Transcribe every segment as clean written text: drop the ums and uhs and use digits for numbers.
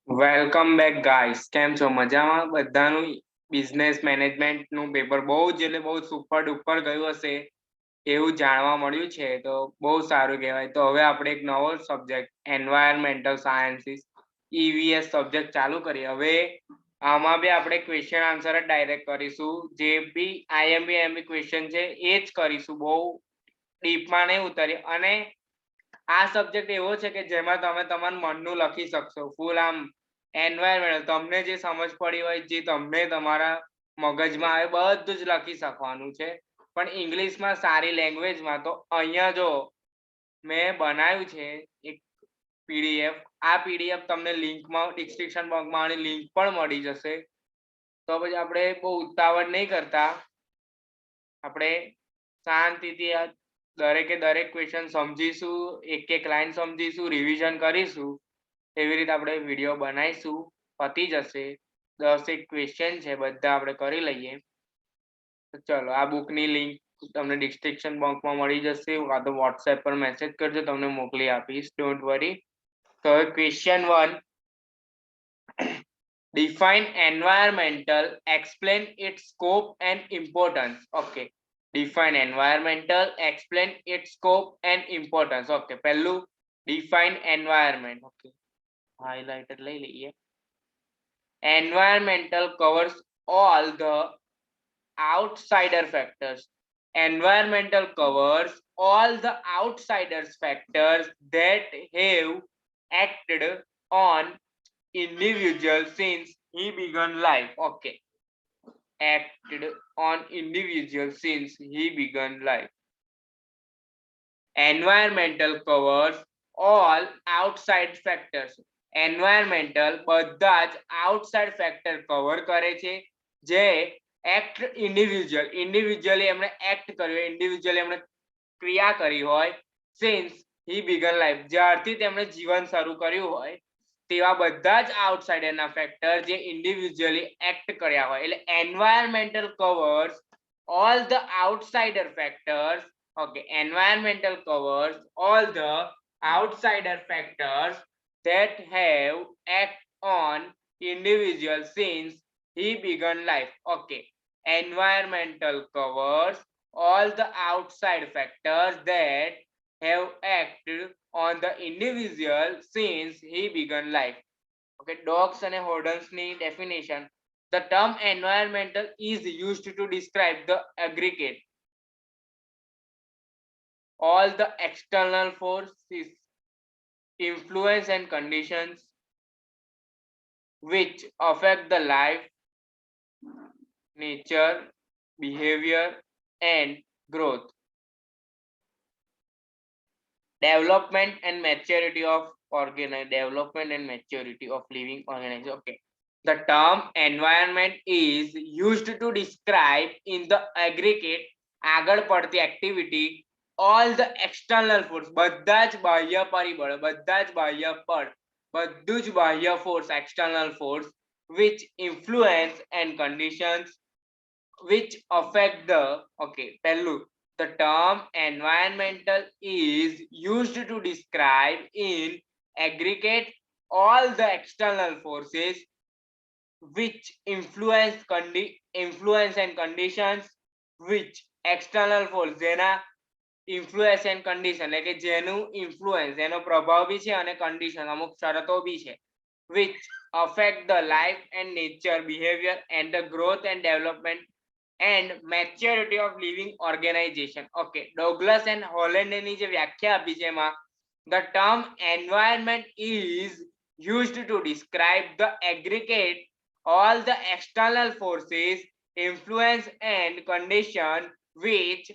Welcome back guys. કેમ છો? મજામાં બધાનું? બિઝનેસ મેનેજમેન્ટનું પેપર બહુ જ એટલે બહુ સુપર ડુપર ગયું હશે એવું જાણવા મળ્યું છે, તો બહુ સારું કહેવાય. તો હવે આપણે એક નવો subject environmental sciences EVS subject ચાલુ કરીએ. હવે આમાં બી આપણે ક્વેશ્ચન આન્સર જ ડાયરેક્ટ કરીશું. જે બી આઈએમપી ક્વેશ્ચન છે એ જ કરીશું, બહુ ડીપમાં નહીં ઉતરીએ. અને આ સબ્જેક્ટ એવો છે કે જેમાં તમે તમારું મનનું લખી શકશો ફૂલ. આમ એન્વાયરમેન્ટ તમને જે સમજ પડી હોય, જે તમને તમારા મગજમાં આવે બધું જ લખી શકવાનું છે, પણ ઇંગ્લિશમાં સારી લેંગ્વેજમાં. તો અહીંયા જો મેં બનાવ્યું છે એક પીડીએફ. આ પીડીએફ તમને લિંકમાં ડિસ્ક્રિપ્શન બોક્સમાં આની લિંક પણ મળી જશે. તો પછી આપણે બહુ ઉતાવળ નહીં કરતા, આપણે શાંતિથી દરેકે દરેક ક્વેશ્ચન સમજીશું, એક એક લાઈન સમજીશું, રિવિઝન કરીશું. એવી રીતે આપણે વિડીયો બનાવીશું. પતી જશે. 10 ક્વેશ્ચન છે, બધા આપણે કરી લઈએ. તો ચલો, આ બુકની લિંક તમને ડિસ્ક્રિપ્શન બોક્સમાં મળી જશે, કાં તો વોટ્સએપ પર મેસેજ કરજો, તમને મોકલી આપીશ. Don't worry. તો હવે question 1, define environmental, explain its scope and importance. Okay, define environmental, explain its scope and importance. Okay, પહેલું define environment. Okay, highlighter લઈ લઈએ. Environmental covers all the outsider factors. Environmental covers all the outsiders factors that have acted on individual since he began life. Okay, acted on individual since he began life. Environmental covers all outside factors. Environmental બધા જ outside factor cover કરે છે, જે act individually એમણે act કર્યો, individually એમણે ક્રિયા કરી હોય, since he began life જ્યારથી તેમણે જીવન શરૂ કર્યું હોય તેવા બધા જ આઉટસાઇડરના ફેક્ટર જે ઇન્ડિવિજ્યુઅલી એક્ટ કર્યા હોય. એટલે environmental covers all the outsider factors. Okay, environmental covers all the outsider factors that have act on individual since he began life. Okay, environmental covers all the outside factors that have acted on the individual since he began life. Okay, Dogs and Hodens's definition. The term environmental is used to describe the aggregate all the external forces, influence and conditions which affect the life, nature, behavior and growth, development and maturity of living organism. Okay, the term environment is used to describe in the aggregate આગળ પડતી activity all the external force, બધા જ બાહ્ય પરિબળ, બધા જ બાહ્ય પળ, બધું જ બાહ્ય force, external force which influence and conditions which affect the. Okay, પહેલું, the term environmental is used to describe in aggregate all the external forces which influence and conditions which external force જેના influence and condition એટલે કે જેનું influence એનો પ્રભાવ બી છે અને condition અમુક શરતો બી છે, which affect the life and nature, behavior and the growth and development and maturity of living organization. Okay, Douglas and Holland ની જે વ્યાખ્યા આપી છે એમાં the term environment is used to describe the aggregate all the external forces, influence and condition which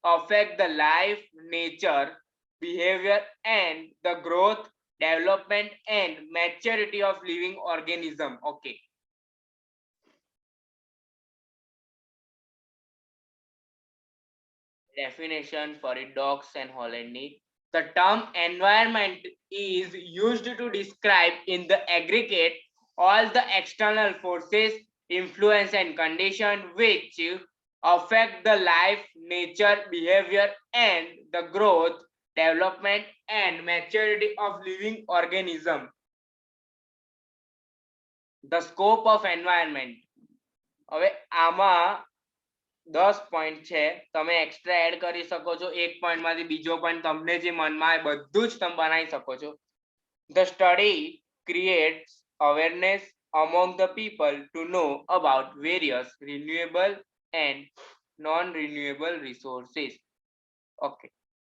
affect the life, nature, behavior and the growth, development and maturity of living organism. Okay, definition for it, Dogs and Holland. The term environment is used to describe in the aggregate all the external forces, influence and condition which affect the life, nature, behavior and the growth, development and maturity of living organism. The scope of environment. હવે આમાં 10 point છે, તમે extra add કરી શકો છો, એક પોઈન્ટમાંથી બીજો point તમને જે મનમાં આવે બધું જ તમે બનાવી શકો છો. The study creates awareness among the people to know about various renewable and non-renewable resources. Okay.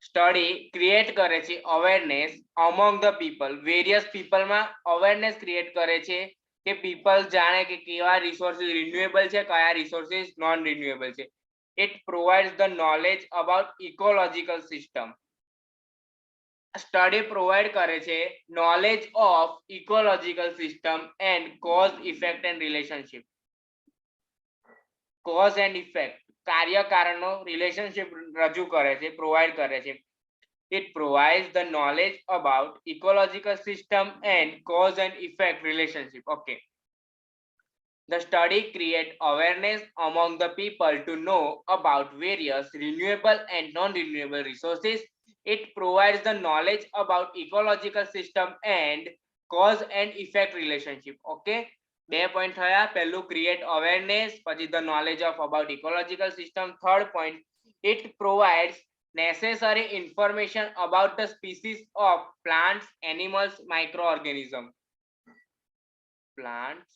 Study create કરે છે awareness among the people, various પીપલમાં અવેરનેસ ક્રિએટ કરે છે કે પીપલ જાણે કે કેવા રિસોર્સિસ રિન્યુએબલ છે, કયા રિસોર્સિસ નોન રિન્યુએબલ છે. It provides the knowledge about ecological system. Study provide કરે છે knowledge of ecological system and cause effect and relationship. Cause and effect, કાર્ય કારણનો રિલેશનશિપ રજૂ કરે છે, પ્રોવાઈડ કરે છે. It provides the knowledge about ecological system and cause and effect relationship. Okay. The study create awareness among the people to know about various renewable and non-renewable resources. It provides the knowledge about ecological system and cause and effect relationship. Okay. 2 point થયા. પહેલું create awareness, પછી the knowledge of about ecological system. Third point, it provides necessary information about the species of plants, animals, microorganisms. Plants,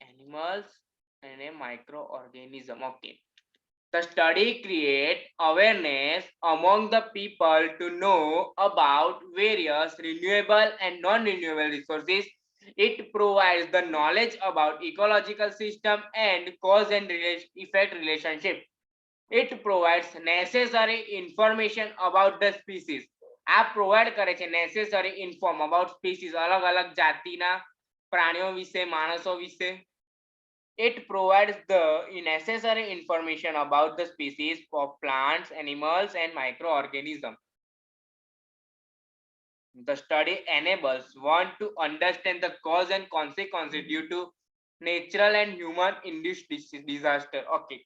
animals, and a microorganism. Okay. The study create awareness among the people to know about various renewable and non-renewable resources. It provides the knowledge about ecological system and cause and effect relationship. It provides necessary information about the species. આ provide કરે છે necessary inform about species, અલગ અલગ જાતિના પ્રાણીઓ વિશે, માણસો વિશે. It provides the necessary information about the species of plants, animals, and microorganisms. The study enables one to understand the cause and consequences due to natural and human induced disaster. Okay.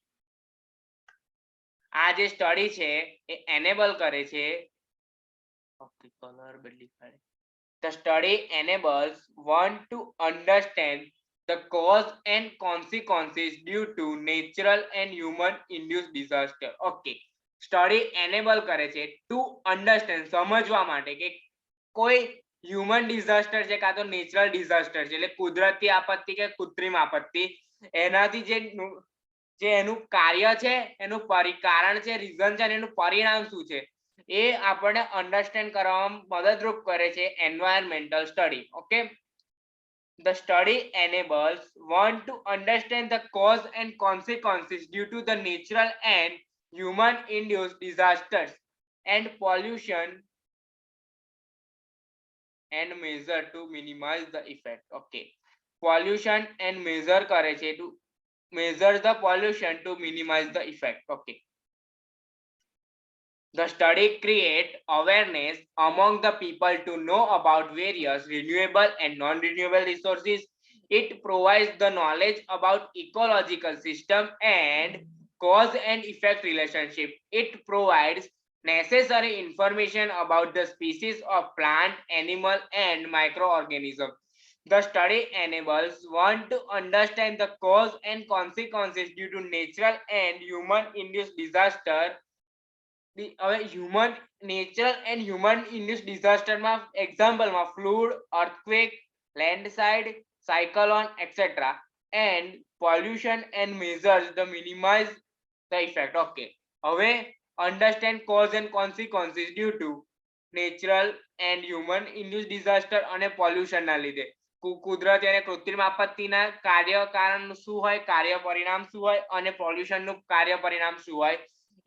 આ જે study છે એ enable કરે છે. Okay, colour બદલી કાઢે. The study enables one to understand the cause and consequences due to natural and human induced disaster. Okay. Study enable કરે છે to understand, સમજવા માટે કે કોઈ હ્યુમન ડિઝાસ્ટર છે કાં તો નેચરલ ડિઝાસ્ટર છે, એટલે કુદરતી આપત્તિ કે કૃત્રિમ આપત્તિ, એનાથી જે એનું કાર્ય છે, એનું કારણ છે, રીઝન છે, અને એનું પરિણામ શું છે એ આપણને અન્ડરસ્ટેન્ડ કરવામાં મદદરૂપ કરે છે environmental study. Okay. The study enables one to understand the cause and consequences due to the natural and human induced disasters and pollution and measure to minimize the effect. Okay. Pollution and measure કરે છે to measure the pollution to minimize the effect. Okay. The study create awareness among the people to know about various renewable and non-renewable resources. It provides the knowledge about ecological system and cause and effect relationship. It provides necessary information about the species of plant, animal, and microorganism. The study enables one to understand the cause and consequences due to natural and human induced disaster. હવે human natural and human induce ડિઝાસ્ટરમાં એક્ઝામ્પલમાં flood, earthquake, landslide, cyclone etcetera, and pollution and measures the minimize the effect. Okay. હવે understand cause and consequences due to natural and human induce disaster અને પોલ્યુશનના લીધે કુદરતી અને કૃત્રિમ આપત્તિના કાર્ય કારણ શું હોય, કાર્ય પરિણામ શું હોય, અને પોલ્યુશનનું કાર્ય પરિણામ શું હોય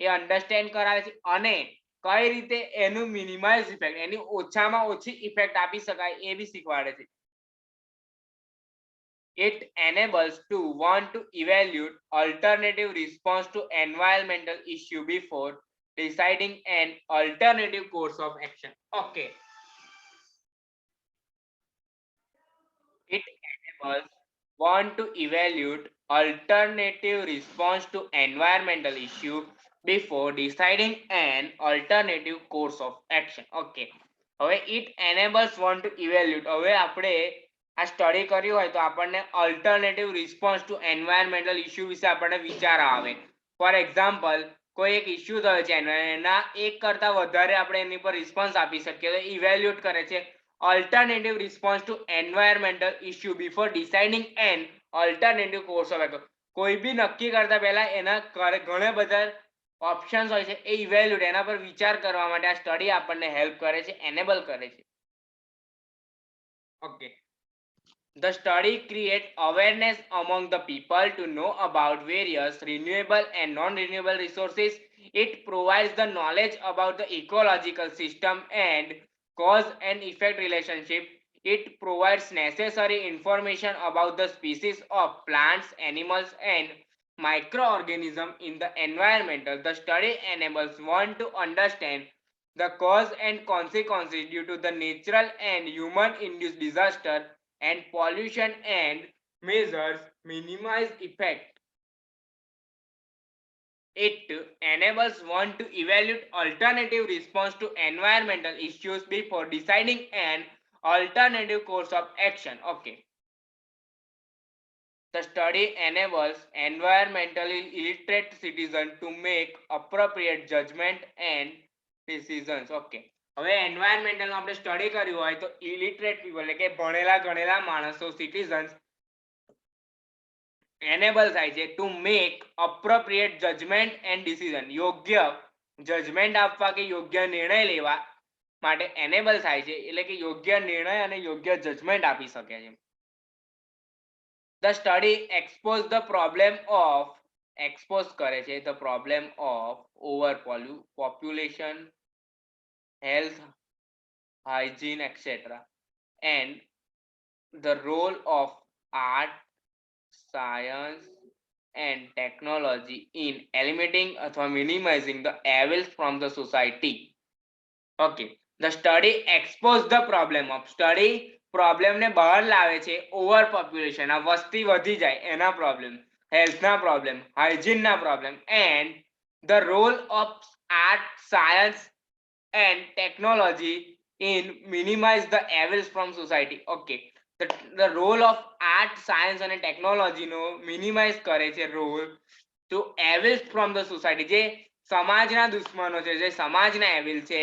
એ અન્ડરસ્ટેન્ડ કરાવે છે, અને કઈ રીતે એનું મિનિમાઇઝ ઇફેક્ટ, એની ઓછામાં ઓછી ઇફેક્ટ આપી શકાય એ બી શીખવાડે છે. It enables to one to evaluate alternative response to environmental issue before deciding an alternative course of action. Okay. It enables one to evaluate alternative response to environmental issue before deciding an alternative course of action. Okay. હવે it enables one to evaluate, હવે આપણે આ study કર્યું હોય તો આપણને alternative response to environmental issue વિશે આપણને વિચાર આવે. ફોર એક્ઝામ્પલ, કોઈ એક ઇશ્યુ થયો છે એના એક કરતા વધારે આપણે એની પર રિસ્પોન્સ આપી શકીએ તો ઇવેલ્યુએટ કરે છે alternative response to environmental issue before deciding an alternative course of action. કોઈ બી નક્કી કરતા પહેલા એના ઘણા બધા ઓપ્શન્સ હોય છે એ ઇવેલ્યુએટ એના પર વિચાર કરવા માટે આ સ્ટડી આપણને હેલ્પ કરે છે, એનેબલ કરે છે. Okay. The study creates awareness among the people to know about various renewable and non-renewable resources. It provides the knowledge about the ecological system and cause and effect relationship. It provides necessary information about the species of plants, animals, and microorganisms in the environment. The study enables one to understand the cause and consequences due to the natural and human-induced disaster and pollution and measures minimize effect. It enables one to evaluate alternative response to environmental issues before deciding an alternative course of action. Okay. The study enables environmentally illiterate citizens to make appropriate judgment and decisions. Okay. હવે environmental આપણે study કર્યું હોય તો illiterate people એટલે કે ભણેલા ગણેલા માણસો citizens enable થાય છે to make appropriate judgement and decision, યોગ્ય જજમેન્ટ આપવા કે યોગ્ય નિર્ણય લેવા માટે એનેબલ થાય છે એટલે કે યોગ્ય નિર્ણય અને યોગ્ય જજમેન્ટ આપી શકે છે. The study expose the problem of કરે છે the problem of over population, health, hygiene, etc. and the role of art, science and technology in eliminating or minimizing the evils from the society. Okay. The study expose the problem of study problem ને બહાર લાવે છે over population, આ વસ્તી વધી જાય એના problem, હેલ્થના પ્રોબ્લેમ, હાઇજીનના problem and the role of art, science and technology in minimize the evils from society. Okay. The role of art, science and technology નો minimize કરે છે role to evils from the society. જે સમાજના દુશ્મનો છે, જે સમાજના એવિલ છે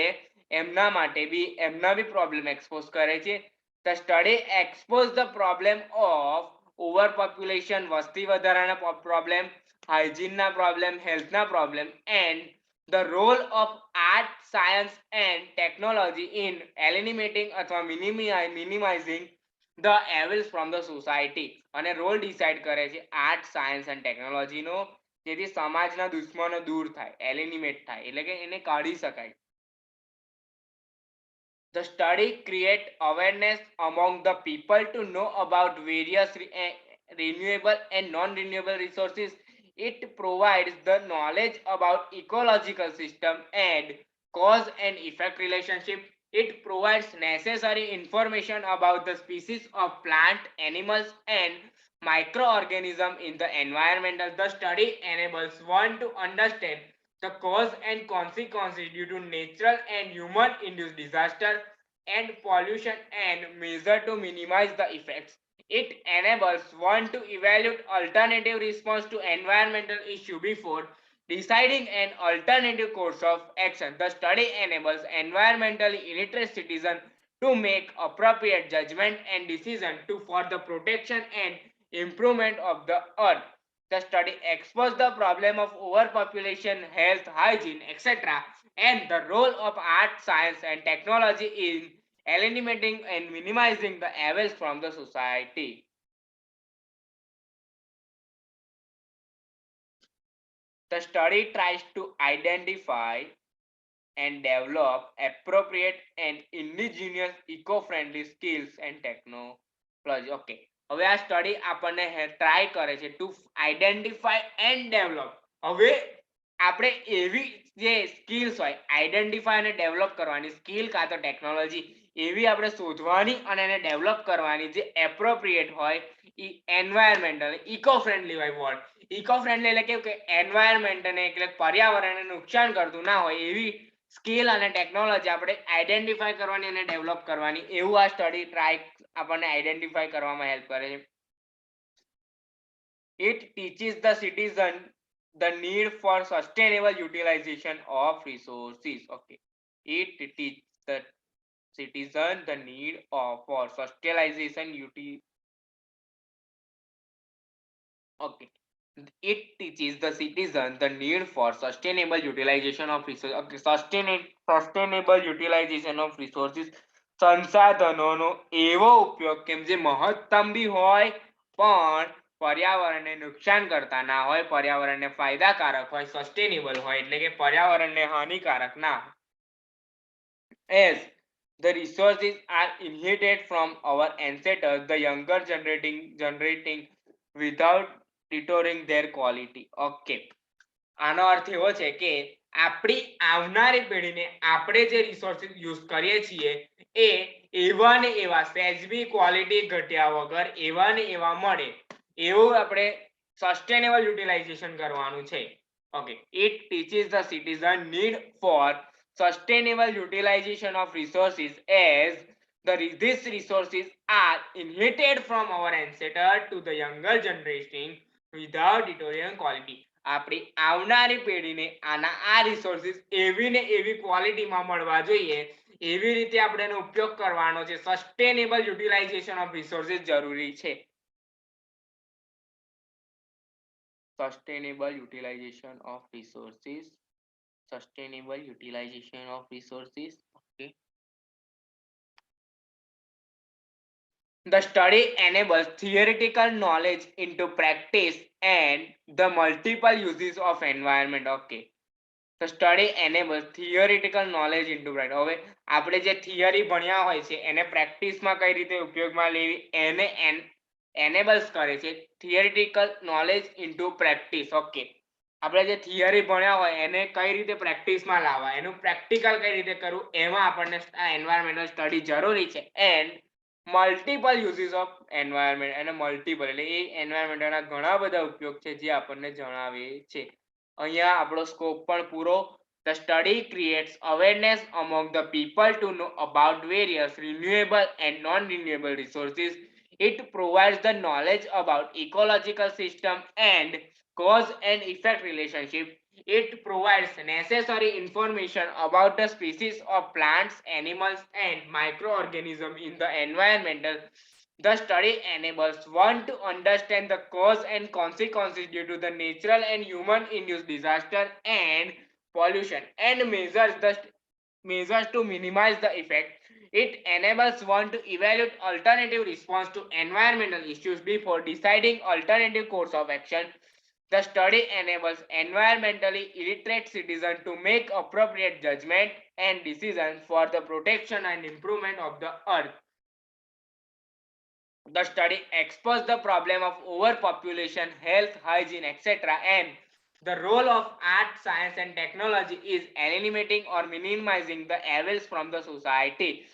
એમના માટે બી એમના બી પ્રોબ્લેમ એક્સપોઝ કરે છે. The study expose the problem of overpopulation, વસ્તી વધારાના પ્રોબ્લેમ, હાઇજીનના પ્રોબ્લેમ, હેલ્થના problem and the role of art, science and technology in eliminating અથવા minimizing the evils from the society. અને રોલ ડિસાઇડ કરે છે આર્ટ, સાયન્સ એન્ડ ટેકનોલોજીનો, જેથી સમાજના દુશ્મનો દૂર થાય, એલિમિનેટ થાય એટલે કે એને કાઢી શકાય. The study create awareness among the people to know about various renewable and non-renewable resources. It provides the knowledge about ecological system and cause and effect relationship. It provides necessary information about the species of plant, animals and microorganisms in the environment. The study enables one to understand the cause and consequences due to natural and human induced disaster and pollution and measure to minimize the effects. It enables one to evaluate alternative response to environmental issue before deciding an alternative course of action. The study enables environmentally illiterate citizens to make appropriate judgment and decision for the protection and improvement of the earth. The study exposes the problem of overpopulation, health, hygiene, etc. and the role of art, science and technology in eliminating and minimizing the evils from the society. The study tries to identify and develop appropriate and indigenous eco-friendly skills and technology. Okay. હવે આ study આપણને try કરે છે two identify and develop. હવે આપણે એવી જે skills હોય આઈડેન્ટિફાય અને ડેવલપ કરવાની સ્કિલ કાં તો ટેકનોલોજી એવી આપણે શોધવાની અને એને ડેવલપ કરવાની જે એપ્રોપ્રિએટ હોય એન્વાયરમેન્ટલ ઇકો ફ્રેન્ડલી હોય. વર્ડ ઇકો ફ્રેન્ડલી એટલે કેવું કે એન્વાયરમેન્ટને એટલે પર્યાવરણને નુકસાન કરતું ના હોય એવી સ્કિલ અને ટેકનોલોજી આપણે આઈડેન્ટિફાઈ કરવાની અને ડેવલપ કરવાની, એવું આ સ્ટડી ટ્રાય આપણને આઈડેન્ટિફાઈ કરવામાં હેલ્પ કરે છે. It teaches the citizen the need for sustainable utilization of resources. Okay. It teaches the citizen the need for sustainabilization Okay. It teaches the citizen the need for sustainable utilization of resources. Okay. Sustainable utilization of resources. સંસાધનોનો એવો ઉપયોગ કેમ જે મહત્તમ બી હોય પણ પર્યાવરણને નુકસાન કરતા ના હોય, પર્યાવરણને ફાયદાકારક હોય, સસ્ટેનેબલ હોય એટલે કે પર્યાવરણને હાનિકારક ના હોય. As the resources are inherited from our ancestors, the younger generating without deterring their quality. Okay. આનો અર્થ એવો છે કે આપણી આવનારી પેઢીને આપણે જે રિસોર્સિસ યુઝ કરીએ છીએ એ એવા ને એવા સહેજ બી ક્વોલિટી ઘટ્યા વગર એવા ને એવા મળે એવું આપણે સસ્ટેનેબલ યુટિલાઇઝેશન કરવાનું છે. Okay. It teaches the citizen need four sustainable utilization of resources as these resources are inherited from our ancestors to the younger generation without deteriorating quality. આપણી આવનારી પેઢીને આના આ રિસોર્સિસ એવી ને એવી ક્વોલિટીમાં મળવા જોઈએ એવી રીતે આપણે એનો ઉપયોગ કરવાનો છે. સસ્ટેનેબલ યુટિલાઇઝેશન ઓફ રિસોર્સિસ જરૂરી છે. Sustainable utilization of resources. Sustainable utilization of resources. Okay. The study enables theoretical knowledge into practice and the multiple uses of environment. Okay. The study enables theoretical knowledge into practice. હવે આપણે જે theory ભણ્યા હોય છે એને પ્રેક્ટિસમાં કઈ રીતે ઉપયોગમાં લેવી એને enables કરે છે. theoretical knowledge into practice. Okay. આપણે જે થિયરી ભણ્યા હોય એને કઈ રીતે પ્રેક્ટિસમાં લાવવા, એનું પ્રેક્ટિકલ કઈ રીતે કરવું, એમાં આપણને આ એન્વાયરમેન્ટલ સ્ટડી જરૂરી છે. And multiple uses of environment, અને મલ્ટિપલ એટલે એ એન્વાયરમેન્ટના ઘણા બધા ઉપયોગ છે જે આપણને જણાવે છે. અહીંયા આપણો સ્કોપ પણ પૂરો. The study creates awareness among the people to know about various renewable and non-renewable resources. It provides the knowledge about ecological system and cause and effect relationship. It provides necessary information about the species of plants, animals, and microorganisms in the environmental. The study enables one to understand the cause and consequences due to the natural and human-induced disaster and pollution, and measures to minimize the effect. It enables one to evaluate alternative response to environmental issues before deciding alternative course of action. The study enables environmentally illiterate citizens to make appropriate judgment and decisions for the protection and improvement of the earth. The study exposes the problem of overpopulation, health, hygiene, etc. and the role of art, science and technology is eliminating or minimizing the evils from the society.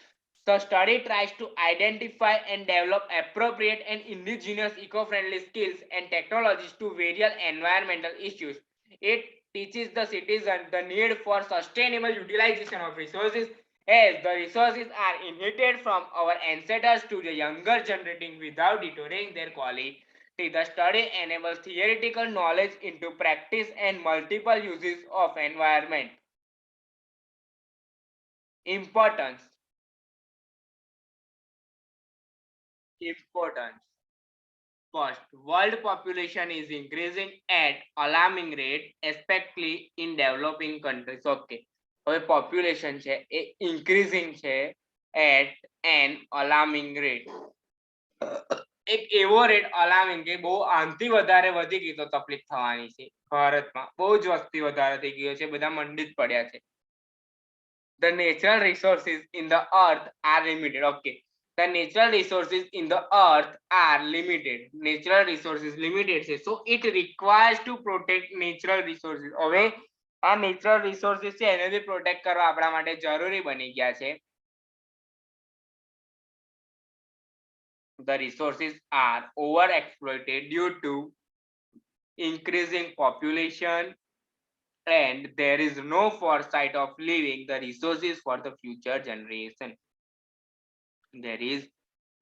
The study tries to identify and develop appropriate and indigenous eco-friendly skills and technologies to various environmental issues. It teaches the citizen the need for sustainable utilization of resources as the resources are inherited from our ancestors to the younger generating without deteriorating their quality. The study enables theoretical knowledge into practice and multiple uses of environment. Importance. First, world population is increasing at alarming rate, especially in developing countries. Okay. હવે population છે એ increasing છે at an alarming rate. એક એવો rate અલાર્મિંગ કે બહુ આનથી વધારે વધી ગઈ તો તકલીફ થવાની છે. ભારતમાં બહુ જ વસ્તી વધારે થઈ ગયો છે, બધા મંડી જ પડ્યા છે. The natural resources in the earth are limited. Okay. The natural resources in the earth are limited. Natural resources limited છે. So it requires to protect natural resources. હવે આ natural resources છે એને બી પ્રોટેક્ટ કરવા આપણા માટે જરૂરી બની ગયા છે. The resources are overexploited due to increasing population, and there is no foresight of leaving the resources for the future generation. There is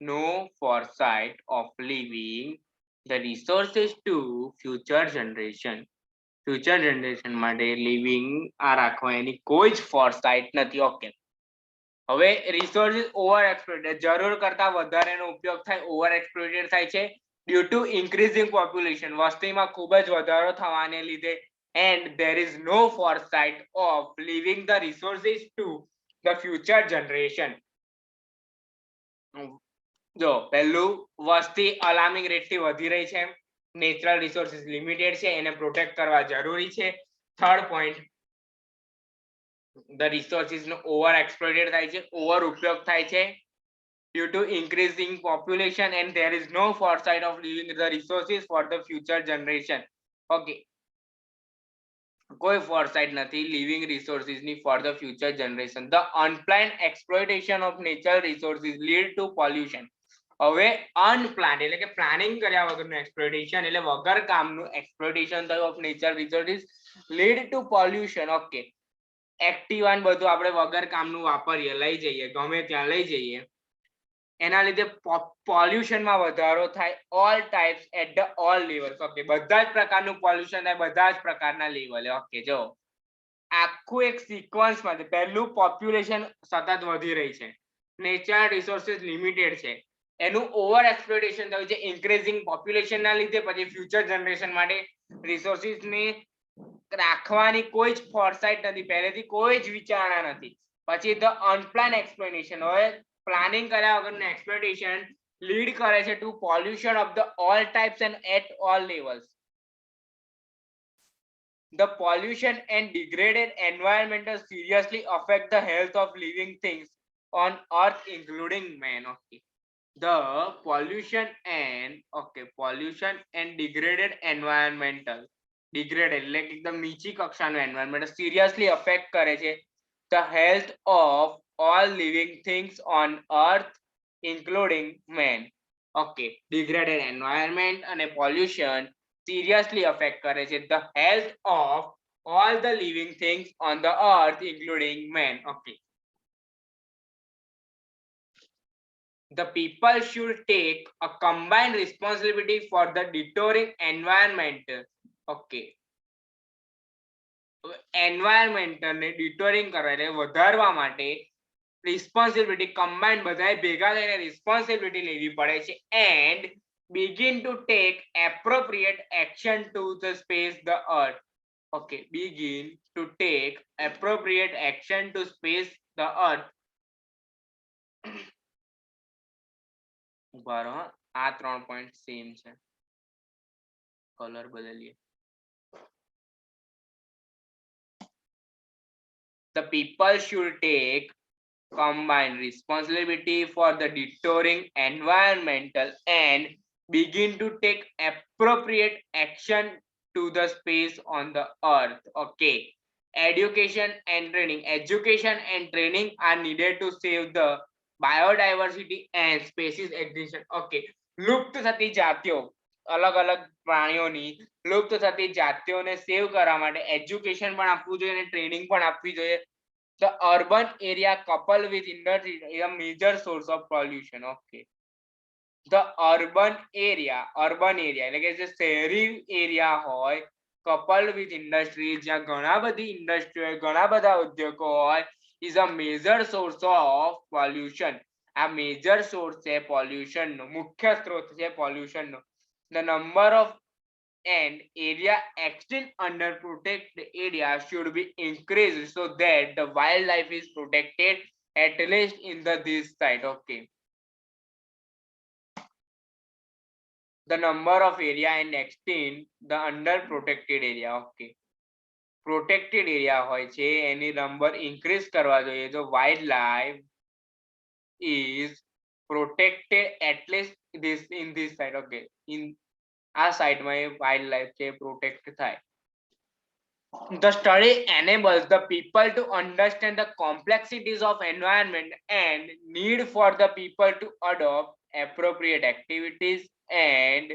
no foresight of leaving the resources to future generation. Future generation માટે living આ રાખવા એની કોઈ જ foresight નથી. Okay, હવે resources over exploited, જરૂર કરતા વધારેનો ઉપયોગ થાય, ઓવર એક્સપ્લોઇટેડ થાય છે ડ્યુ ટુ ઇન્ક્રીઝિંગ પોપ્યુલેશન, વસ્તીમાં ખૂબ જ વધારો થવાને લીધે. And there is no foresight of living the resources to the future generation. જો પહેલું, વસ્તી અલાર્મિંગ રેટથી વધી રહી છે, નેચરલ રિસોર્સિસ લિમિટેડ છે, એને પ્રોટેક્ટ કરવા જરૂરી છે. થર્ડ પોઈન્ટ, ધ રિસોર્સિસ નો ઓવર એક્સપ્લોઇટેડ થાય છે, ઓવર ઉપયોગ થાય છે due to increasing population and there is no foresight of leaving the resources for the future generation. Okay, કોઈ foresight નથી living resources ની for the future generation. The unplanned exploitation of natural resources lead to pollution. હવે અનપ્લાન્ડ એટલે કે planning કર્યા વગરનું exploitation એટલે વગર કામનું એક્સપ્લોઇટેશન થયું of nature resources lead to pollution. Okay, Activa ને બધું આપણે વગર કામનું વાપરીએ, લઈ જઈએ, ગમે ત્યાં લઈ જઈએ, એના લીધે પોલ્યુશનમાં વધારો થાય. All types at the all levels. Okay, બધા જ પ્રકારનું પોલ્યુશન થાય, બધા જ પ્રકારના લેવલે. ઓકે, જો આખું એક સિક્વન્સમાં છે. પહેલું, પોપ્યુલેશન સતત વધી રહી છે, નેચરલ રિસોર્સિસ લિમિટેડ છે, એનું ઓવર એક્સપ્લોઇટેશન થયું છે ઇન્ક્રીઝિંગ પોપ્યુલેશનના લીધે. પછી ફ્યુચર જનરેશન માટે રિસોર્સિસને રાખવાની કોઈ જ ફોરસાઇટ નથી, પહેલેથી કોઈ જ વિચારણા નથી. પછી ધ અનપ્લાન એક્સપ્લોઇટેશન, હવે પ્લાનિંગ કર્યા વગરનું એક્સપ્લોઇટેશન લીડ કરે છે to pollution of the all types and at all levels. The pollution and degraded environment seriously affect the health of living things on earth including man. Okay, the pollution and degraded environmental, degraded એટલે એકદમ નીચી કક્ષાનું environment seriously affect કરે છે the health of all living things on earth including man. Okay, degraded environment અને pollution seriously affect કરે છે the health of all the living things on the earth including man. Okay, the people should take a combined responsibility for the deterring environment. Okay, environmental ને deterring કરવા એટલે વધારવા માટે responsibility combined બધાએ ભેગા થઈને responsibility લેવી પડે છે and begin to take appropriate action to the space the earth. Okay, begin to take appropriate action to space the earth. બરાબર, આ 3 પોઈન્ટ સેમ છે, કલર બદલીએ. The people should take combined responsibility for the deterring environmental and begin to take appropriate action to the space on the earth. Okay, education and training are needed to save the biodiversity and species extinction. Okay, લુપ્ત થતી જાતિઓ, અલગ અલગ પ્રાણીઓની લુપ્ત થતી જાતિઓને સેવ કરવા માટે એજ્યુકેશન પણ આપવું જોઈએ અને ટ્રેનિંગ પણ આપવી જોઈએ. The urban area coupled with industry is a major source of pollution. Okay, the urban area એટલે કે જે શહેરી એરિયા હોય coupled with industry, જ્યાં ઘણા બધી ઇન્ડસ્ટ્રી હોય, ઘણા બધા ઉદ્યોગો હોય, is a major source of pollution. આ મેજર સોર્સ છે પોલ્યુશન નો, મુખ્ય સ્ત્રોત છે પોલ્યુશન નો. The number of and area extend under protected area should be increased so that the wildlife is protected at least in this site. Okay, the number of area and extend the under protected area. Okay, protected area હોય છે એની number increase કરવા જોઈએ તો wildlife is protected at least in this site. Okay, in આ સાઇટમાં એ wild life છે protect થાય. The study enables the people to understand the complexities of environment and need for the people to adopt appropriate activities and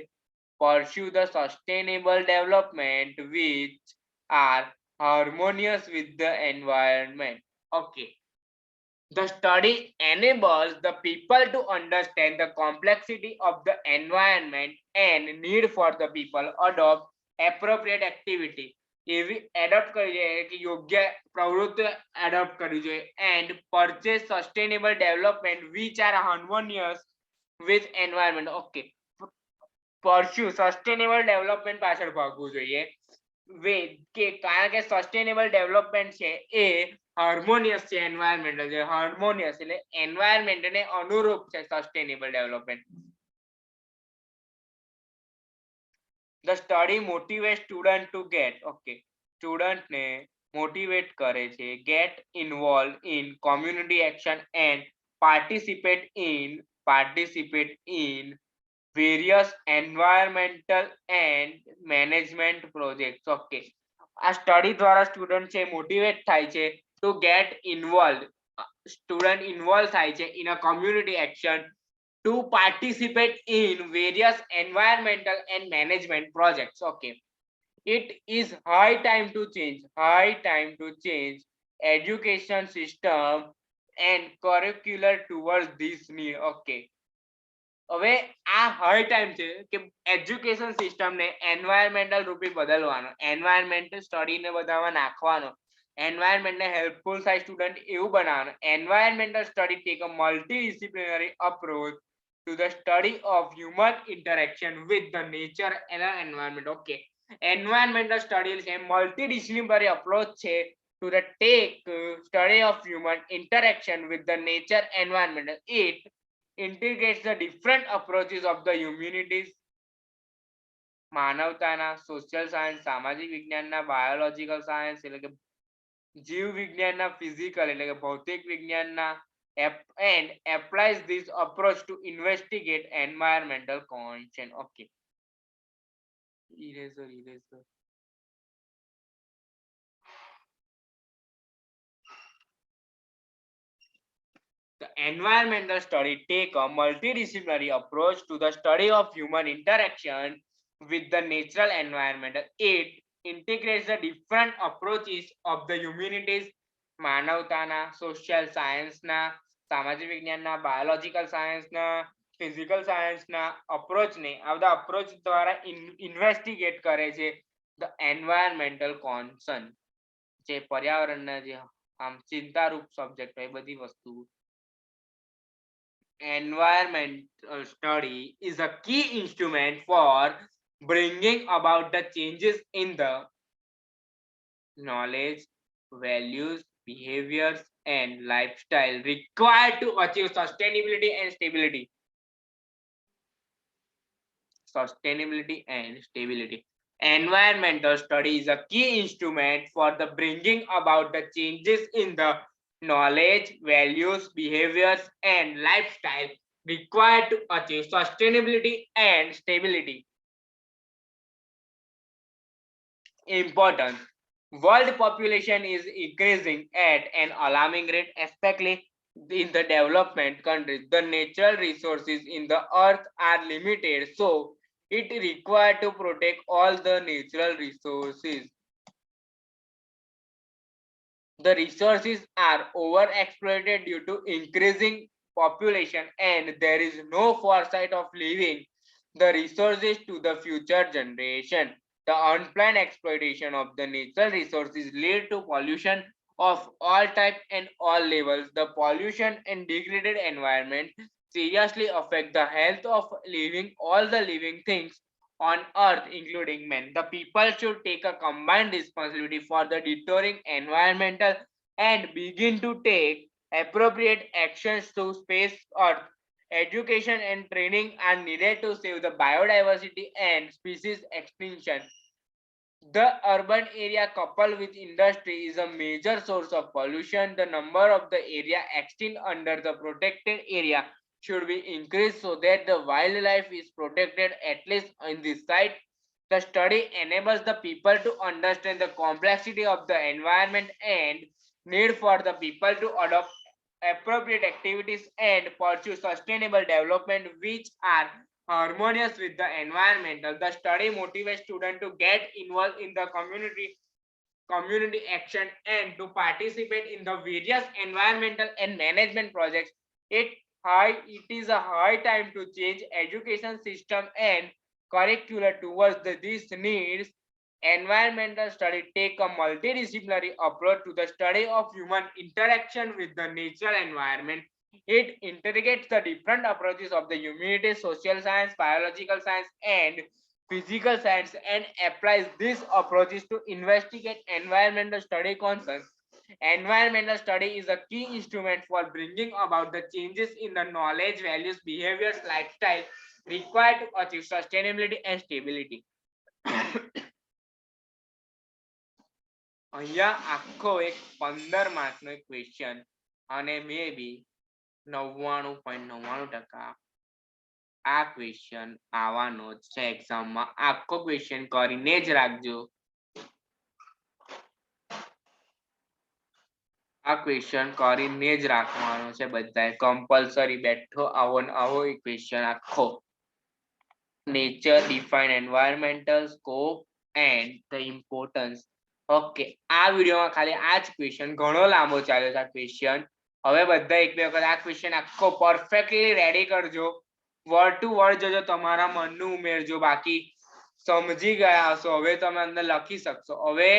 pursue the sustainable development which are harmonious with the environment. Okay. The study enables the people to understand the complexity of the environment and need for the people adopt appropriate activity. એવી adopt કરી જોઈએ કે યોગ્ય પ્રવૃત્તિ adopt કરવી જોઈએ and purchase sustainable development which are harmonious with environment. Okay. Pursue sustainable development પાછળ ભાગવું જોઈએ કે કારણ કે સસ્ટેનેબલ ડેવલપમેન્ટ છે એ હાર્મોનિયસ છે એન્વાયરમેન્ટલ છે હાર્મોનિયસ એટલે એન્વાયરમેન્ટને અનુરૂપ છે sustainable development. The study motivates student to get student ને મોટિવેટ કરે છે get involved in community action and participate in various environmental and management projects. Okay. આ સ્ટડી દ્વારા સ્ટુડન્ટ છે મોટિવેટ થાય છે two gate involve student involve થાય છે in a community action to participate in various environmental and management projects. Okay. It is high time to change education system and curricular towards this need. Okay. હવે આ હર time છે કે education સિસ્ટમને environmental રૂપે બદલવાનો environmental સ્ટડીને બધામાં નાખવાનો એન્વાયરમેન્ટને helpful થાય સ્ટુડન્ટ એવું બનાવવાનું environmental study take a multidisciplinary approach to the study of human interaction with the nature and environment. Okay. Environmental study છે મલ્ટીડિસિપ્લિનરી અપ્રોચ છે to the take study of human interaction with the nature environment. It integrates the different approaches of the humanities માનવતાના social science સામાજિક વિજ્ઞાનના biological science એટલે કે જીવ વિજ્ઞાનના physical એટલે કે ભૌતિક વિજ્ઞાનના and applies this approach to investigate environmental condition. Okay. Eraser. The environmental study take a multidisciplinary approach to the study of human interaction with the natural environment. It integrates the different approaches of the humanities માનવતાના social સાયન્સના સામાજિક વિજ્ઞાનના biological સાયન્સના physical સાયન્સના અપ્રોચને આ બધા approach દ્વારા investigate કરે છે ધ એન્વાયરમેન્ટલ કોન્સર્ન જે પર્યાવરણના જે આમ ચિંતારૂપ સબ્જેક્ટ હોય બધી વસ્તુ. Environmental study is a key instrument for bringing about the changes in the knowledge, values, behaviors, and lifestyle required to achieve sustainability and stability. Environmental study is a key instrument for the bringing about the changes in the knowledge, values, behaviors, and lifestyle required to achieve sustainability and stability. Importance. World population is increasing at an alarming rate, especially in the development countries. The natural resources in the earth are limited, so it required to protect all the natural resources. The resources are overexploited due to increasing population and there is no foresight of leaving the resources to the future generation. The unplanned exploitation of the natural resources lead to pollution of all types and all levels. The pollution and degraded environment seriously affect the health of all the living things on earth, including men. The people should take a combined responsibility for the deterring environmental and begin to take appropriate actions to space earth. Education and training are needed to save the biodiversity and species extinction. The urban area coupled with industry is a major source of pollution. The number of the area extended under the protected area should be increased so that the wildlife is protected at least in this site. The study enables the people to understand the complexity of the environment and need for the people to adopt appropriate activities and pursue sustainable development which are harmonious with the environmental. The study motivates students to get involved in the community community action and to participate in the various environmental and management projects. It is a high time to change education system and curricula towards these needs. Environmental study take a multidisciplinary approach to the study of human interaction with the natural environment. It integrates the different approaches of the humanities, social science, biological science, and physical science and applies these approaches to investigate environmental study concerns. Environmental study is a key instrument for bringing about the changes in the knowledge, values, behaviors, lifestyle required to achieve sustainability and stability. અહીંયા આખો એક 15 માર્કનો એક question અને મે બી 99.99% આ question આવવાનો છે એક્ઝામમાં. આખો ક્વેશ્ચન કરીને જ રાખજો. આ ક્વેશ્ચન કરીને જ રાખવાનો છે બધાએ. કમ્પલસરી બેઠો આવો ને આવો એ ક્વેશ્ચન આખો. Nature define environmental scope and the importance. Okay, આ વિડીયોમાં ખાલી આ જ ક્વેશ્ચન, ઘણો લાંબો ચાલ્યો છે આ ક્વેશ્ચન. હવે બધા એક બે વખત આ ક્વેશ્ચન આખો પરફેક્ટલી રેડી કરજો, વર્ડ ટુ વર્ડ જોજો, તમારા મનનું ઉમેરજો. બાકી સમજી ગયા હશો, હવે તમે અંદર લખી શકશો. હવે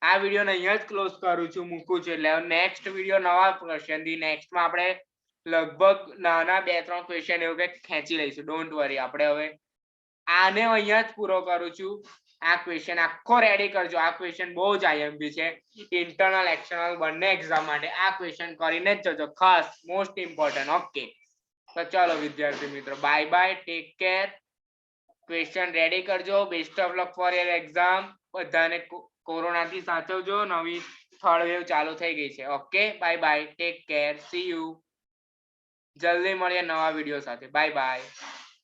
આ વિડીયોને અહીંયા જ ક્લોઝ કરું છું, મૂકું છું. એટલે નેક્સ્ટ વિડીયો નવા ક્વેશ્ચનથી, નેક્સ્ટમાં આપણે લગભગ નાના 2-3 ક્વેશ્ચન એવું કંઈક ખેંચી લઈશું. Don't worry. આપણે હવે આને અહીંયા જ પૂરો કરું છું. આ ક્વેશ્ચન આખો રેડી કરજો. આ ક્વેશ્ચન બહુ જ આઈએમપી છે, ઇન્ટરનલ એક્સટર્નલ બંને એક્ઝામ માટે. આ ક્વેશ્ચન કરીને જ જજો, ખાસ મોસ્ટ ઇમ્પોર્ટન્ટ. ઓકે, તો ચાલો વિદ્યાર્થી મિત્રો, bye bye, take care. Question ready કરજો. Best of luck for your exam. બધાને કોરોનાથી સાચવજો, નવી થર્ડ વેવ ચાલુ થઈ ગઈ છે. Okay, by bye, take care, C you. જલ્દી મળીએ નવા વિડીયો સાથે. Bye bye.